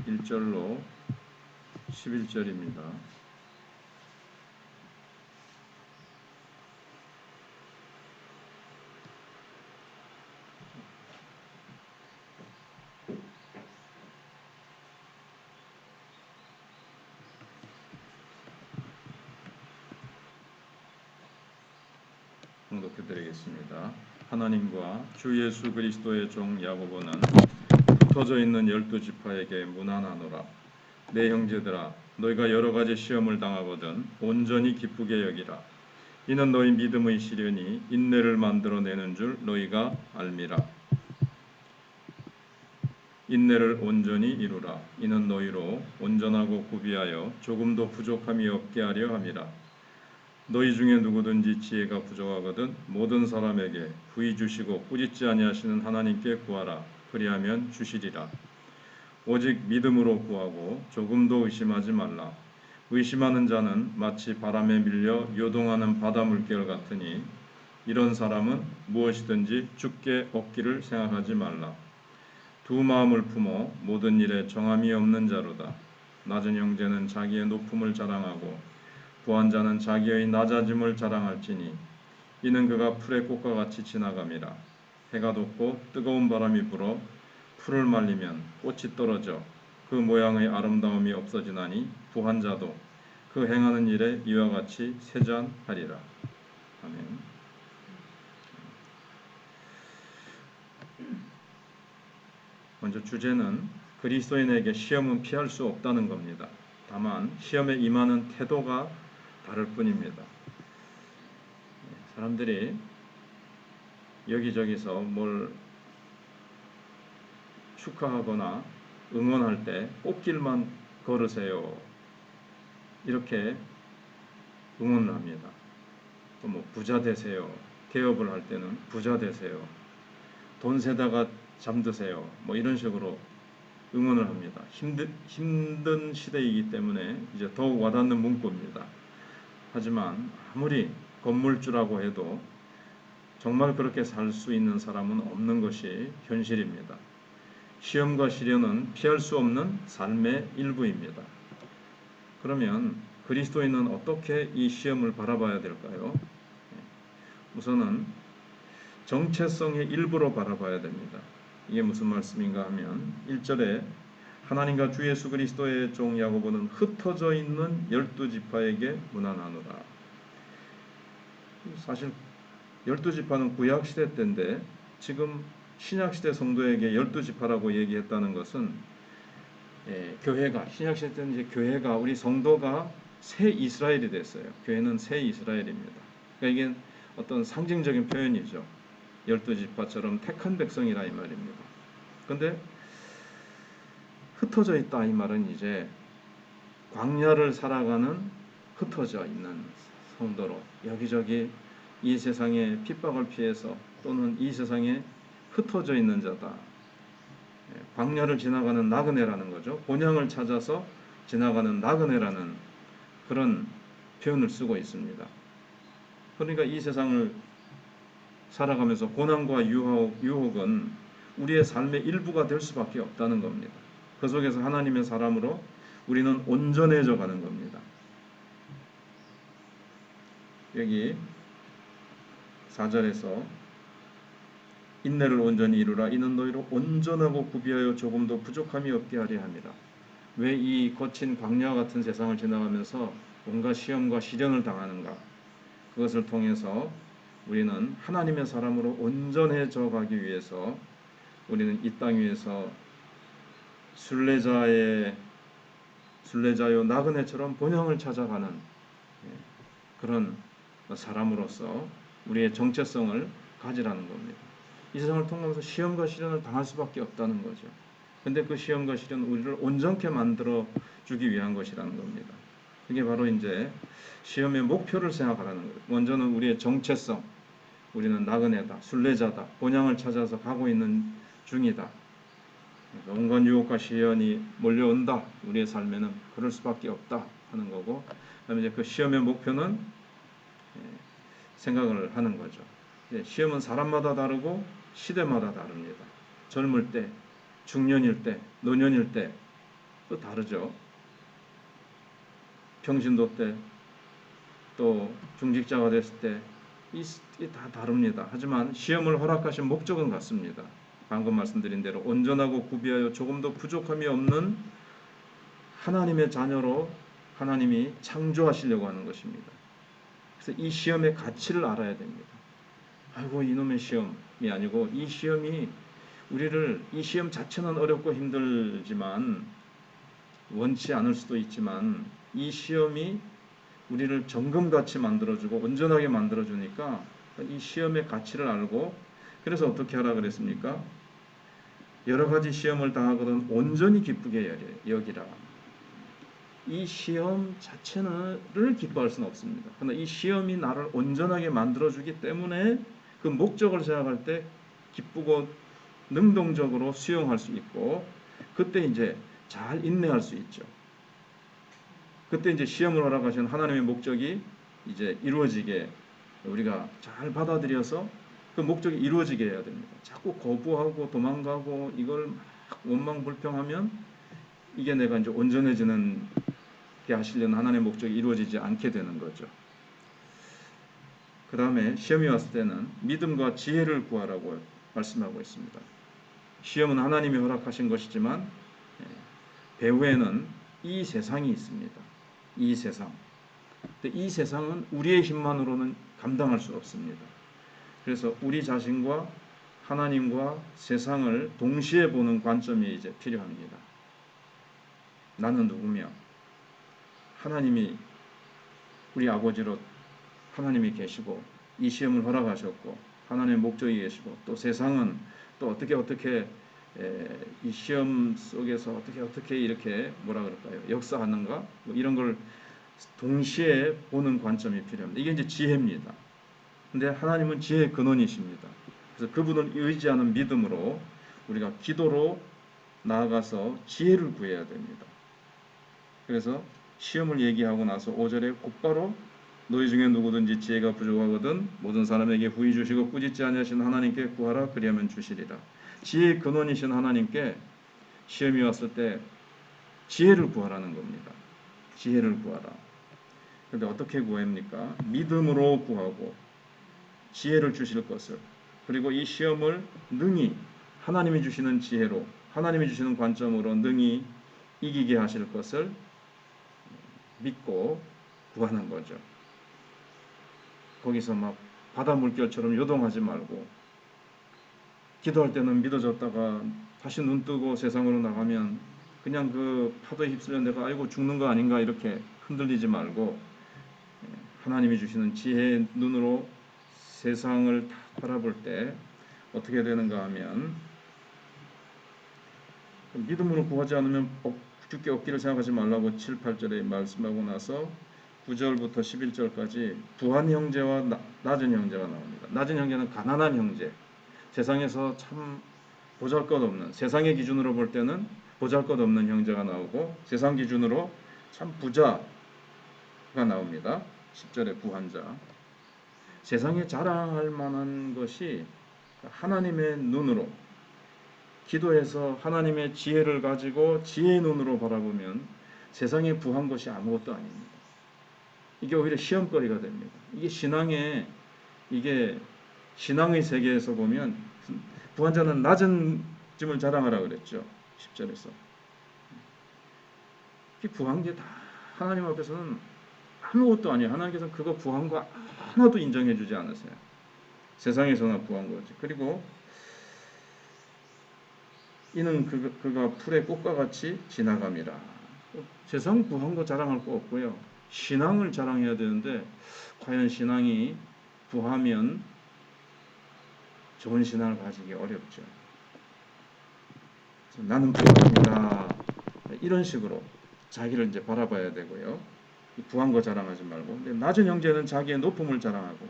1절로 11절입니다. 봉독해드리겠습니다. 하나님과 주 예수 그리스도의 종 야고보는 흩어져 있는 12지파에게 문안하노라. 내 형제들아, 너희가 여러 가지 시험을 당하거든 온전히 기쁘게 여기라. 이는 너희 믿음의 시련이 인내를 만들어내는 줄 너희가 알미라. 인내를 온전히 이루라. 이는 너희로 온전하고 구비하여 조금도 부족함이 없게 하려 함이라. 너희 중에 누구든지 지혜가 부족하거든 모든 사람에게 부이 주시고 꾸짖지 아니하시는 하나님께 구하라. 그리하면 주시리라. 오직 믿음으로 구하고 조금도 의심하지 말라. 의심하는 자는 마치 바람에 밀려 요동하는 바다 물결 같으니 이런 사람은 무엇이든지 주께 얻기를 생각하지 말라. 두 마음을 품어 모든 일에 정함이 없는 자로다. 낮은 형제는 자기의 높음을 자랑하고 부한 자는 자기의 낮아짐을 자랑할지니 이는 그가 풀의 꽃과 같이 지나감이라. 해가 돋고 뜨거운 바람이 불어 풀을 말리면 꽃이 떨어져 그 모양의 아름다움이 없어지나니 부한 자도 그 행하는 일에 이와 같이 세잔하리라. 아멘. 먼저 주제는 그리스도인에게 시험은 피할 수 없다는 겁니다. 다만 시험에 임하는 태도가 다를 뿐입니다. 사람들이 여기저기서 뭘 축하하거나 응원할 때 꽃길만 걸으세요 이렇게 응원을 합니다. 또 뭐 부자 되세요, 개업을 할 때는 부자 되세요, 돈 세다가 잠드세요, 뭐 이런 식으로 응원을 합니다. 힘든 시대이기 때문에 이제 더욱 와닿는 문구입니다. 하지만 아무리 건물주라고 해도 정말 그렇게 살 수 있는 사람은 없는 것이 현실입니다. 시험과 시련은 피할 수 없는 삶의 일부입니다. 그러면 그리스도인은 어떻게 이 시험을 바라봐야 될까요? 우선은 정체성의 일부로 바라봐야 됩니다. 이게 무슨 말씀인가 하면 1절에 하나님과 주 예수 그리스도의 종 야고보는 흩어져 있는 12지파에게 문안하노라. 사실 12지파는 구약시대 때인데 지금 신약시대 성도에게 12지파라고 얘기했다는 것은 교회가 신약시대 때는 이제 교회가 우리 성도가 새 이스라엘이 됐어요. 교회는 새 이스라엘입니다. 그러니까 이게 어떤 상징적인 표현이죠. 12지파처럼 택한 백성이라 이 말입니다. 그런데 흩어져 있다 이 말은 이제 광야를 살아가는 흩어져 있는 성도로 여기저기 이 세상의 핍박을 피해서 또는 이 세상에 흩어져 있는 자다. 광야를 지나가는 나그네라는 거죠. 본향을 찾아서 지나가는 나그네라는 그런 표현을 쓰고 있습니다. 그러니까 이 세상을 살아가면서 고난과 유혹은 우리의 삶의 일부가 될 수밖에 없다는 겁니다. 그 속에서 하나님의 사람으로 우리는 온전해져 가는 겁니다. 여기 4절에서 인내를 온전히 이루라. 이는 너희로 온전하고 구비하여 조금도 부족함이 없게 하려 함이라. 왜 이 거친 광야 같은 세상을 지나가면서 온갖 시험과 시련을 당하는가? 그것을 통해서 우리는 하나님의 사람으로 온전해져 가기 위해서 우리는 이 땅 위에서 순례자요 나그네처럼 본향을 찾아가는 그런 사람으로서 우리의 정체성을 가지라는 겁니다. 이 세상을 통하면서 시험과 시련을 당할 수밖에 없다는 거죠. 근데 그 시험과 시련은 우리를 온전케 만들어 주기 위한 것이라는 겁니다. 그게 바로 이제 시험의 목표를 생각하라는 거예요. 먼저는 우리의 정체성, 우리는 나그네다, 순례자다, 본향을 찾아서 가고 있는 중이다. 온갖 유혹과 시련이 몰려온다. 우리의 삶에는 그럴 수밖에 없다 하는 거고, 그다음에 이제 그 시험의 목표는 생각을 하는 거죠. 시험은 사람마다 다르고 시대마다 다릅니다. 젊을 때, 중년일 때, 노년일 때 또 다르죠. 평신도 때, 또 중직자가 됐을 때, 이 다 다릅니다. 하지만 시험을 허락하신 목적은 같습니다. 방금 말씀드린 대로 온전하고 구비하여 조금도 부족함이 없는 하나님의 자녀로 하나님이 창조하시려고 하는 것입니다. 그래서 이 시험의 가치를 알아야 됩니다. 아이고 이놈의 시험이 아니고, 이 시험이 우리를, 이 시험 자체는 어렵고 힘들지만, 원치 않을 수도 있지만, 이 시험이 우리를 정금같이 만들어주고 온전하게 만들어주니까 이 시험의 가치를 알고, 그래서 어떻게 하라 그랬습니까? 여러 가지 시험을 당하거든 온전히 기쁘게 여기라. 이 시험 자체를 기뻐할 수는 없습니다. 그러나 이 시험이 나를 온전하게 만들어주기 때문에 그 목적을 생각할 때 기쁘고 능동적으로 수용할 수 있고, 그때 이제 잘 인내할 수 있죠. 그때 이제 시험을 허락하신 하나님의 목적이 이제 이루어지게, 우리가 잘 받아들여서 그 목적이 이루어지게 해야 됩니다. 자꾸 거부하고 도망가고 이걸 막 원망불평하면 이게 내가 이제 온전해지는 게 하시려는 하나님의 목적이 이루어지지 않게 되는 거죠. 그 다음에 시험이 왔을 때는 믿음과 지혜를 구하라고 말씀하고 있습니다. 시험은 하나님이 허락하신 것이지만 배후에는 이 세상이 있습니다. 이 세상. 이 세상은 우리의 힘만으로는 감당할 수 없습니다. 그래서 우리 자신과 하나님과 세상을 동시에 보는 관점이 이제 필요합니다. 나는 누구며 하나님이 우리 아버지로 하나님이 계시고 이 시험을 허락하셨고 하나님의 목적이 계시고, 또 세상은 또 어떻게 이 시험 속에서 어떻게 이렇게 뭐라 그럴까요? 역사하는가? 뭐 이런 걸 동시에 보는 관점이 필요합니다. 이게 이제 지혜입니다. 근데 하나님은 지혜의 근원이십니다. 그래서 그분을 의지하는 믿음으로 우리가 기도로 나아가서 지혜를 구해야 됩니다. 그래서 시험을 얘기하고 나서 5절에 곧바로 너희 중에 누구든지 지혜가 부족하거든 모든 사람에게 후히 주시고 꾸짖지 아니하시는 하나님께 구하라 그리하면 주시리라. 지혜의 근원이신 하나님께 시험이 왔을 때 지혜를 구하라는 겁니다. 지혜를 구하라. 그런데 어떻게 구합니까? 믿음으로 구하고 지혜를 주실 것을, 그리고 이 시험을 능히 하나님이 주시는 지혜로, 하나님이 주시는 관점으로 능히 이기게 하실 것을 믿고 구하는 거죠. 거기서 막 바다 물결처럼 요동하지 말고, 기도할 때는 믿어졌다가 다시 눈 뜨고 세상으로 나가면 그냥 그 파도에 휩쓸려 내가 아이고 죽는 거 아닌가 이렇게 흔들리지 말고, 하나님이 주시는 지혜의 눈으로 세상을 다 바라볼 때 어떻게 되는가 하면, 믿음으로 구하지 않으면 주께 얻기를 생각하지 말라고 7, 8절에 말씀하고 나서 9절부터 11절까지 부한 형제와 낮은 형제가 나옵니다. 낮은 형제는 가난한 형제, 세상에서 참 보잘것없는, 세상의 기준으로 볼 때는 보잘것없는 형제가 나오고, 세상 기준으로 참 부자가 나옵니다. 10절에 부한자. 세상에 자랑할 만한 것이 하나님의 눈으로 기도해서 하나님의 지혜를 가지고 지혜의 눈으로 바라보면 세상에 부한 것이 아무것도 아닙니다. 이게 오히려 시험거리가 됩니다. 이게 신앙의 세계에서 보면 부한자는 낮은 짐을 자랑하라 그랬죠. 10절에서. 이 부한 게 다 하나님 앞에서는 아무것도 아니에요. 하나님께서는 그거 부한 거 하나도 인정해 주지 않으세요. 세상에서나 부한 거지. 그리고 이는 그가 풀의 꽃과 같이 지나감이라. 세상 부한 거 자랑할 거 없고요. 신앙을 자랑해야 되는데 과연 신앙이 부하면 좋은 신앙을 가지기 어렵죠. 나는 부합니다. 이런 식으로 자기를 이제 바라봐야 되고요. 부한 거 자랑하지 말고. 근데 낮은 형제는 자기의 높음을 자랑하고,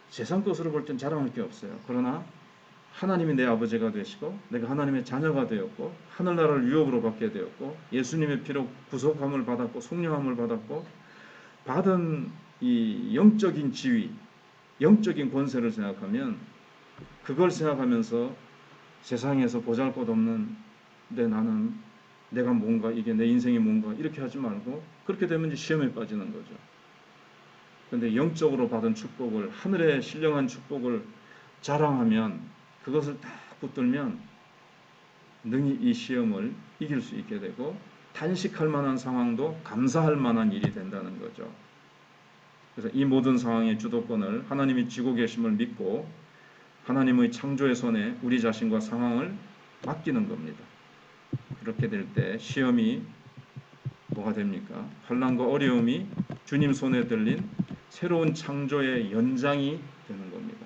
세상 것으로 볼 땐 자랑할 게 없어요. 그러나 하나님이 내 아버지가 되시고 내가 하나님의 자녀가 되었고 하늘나라를 유업으로 받게 되었고 예수님의 피로 구속함을 받았고 속량함을 받았고 받은 이 영적인 지위, 영적인 권세를 생각하면, 그걸 생각하면서 세상에서 보잘것없는 데 나는 내가 뭔가, 이게 내 인생이 뭔가, 이렇게 하지 말고 그렇게 되면 이제 시험에 빠지는 거죠. 그런데 영적으로 받은 축복을, 하늘의 신령한 축복을 자랑하면, 그것을 딱 붙들면 능히 이 시험을 이길 수 있게 되고 단식할 만한 상황도 감사할 만한 일이 된다는 거죠. 그래서 이 모든 상황의 주도권을 하나님이 쥐고 계심을 믿고 하나님의 창조의 손에 우리 자신과 상황을 맡기는 겁니다. 그렇게 될 때 시험이 뭐가 됩니까? 환난과 어려움이 주님 손에 들린 새로운 창조의 연장이 되는 겁니다.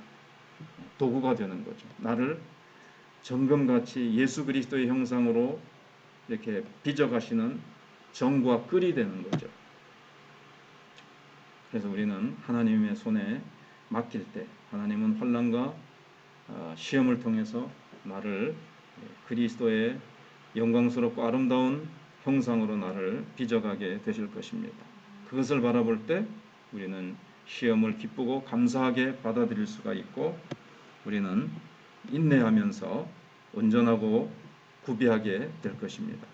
도구가 되는 거죠. 나를 정금같이 예수 그리스도의 형상으로 이렇게 빚어가시는 정과 끌이 되는 거죠. 그래서 우리는 하나님의 손에 맡길 때 하나님은 환난과 시험을 통해서 나를 그리스도의 영광스럽고 아름다운 형상으로 나를 빚어가게 되실 것입니다. 그것을 바라볼 때 우리는 시험을 기쁘고 감사하게 받아들일 수가 있고, 우리는 인내하면서 온전하고 구비하게 될 것입니다.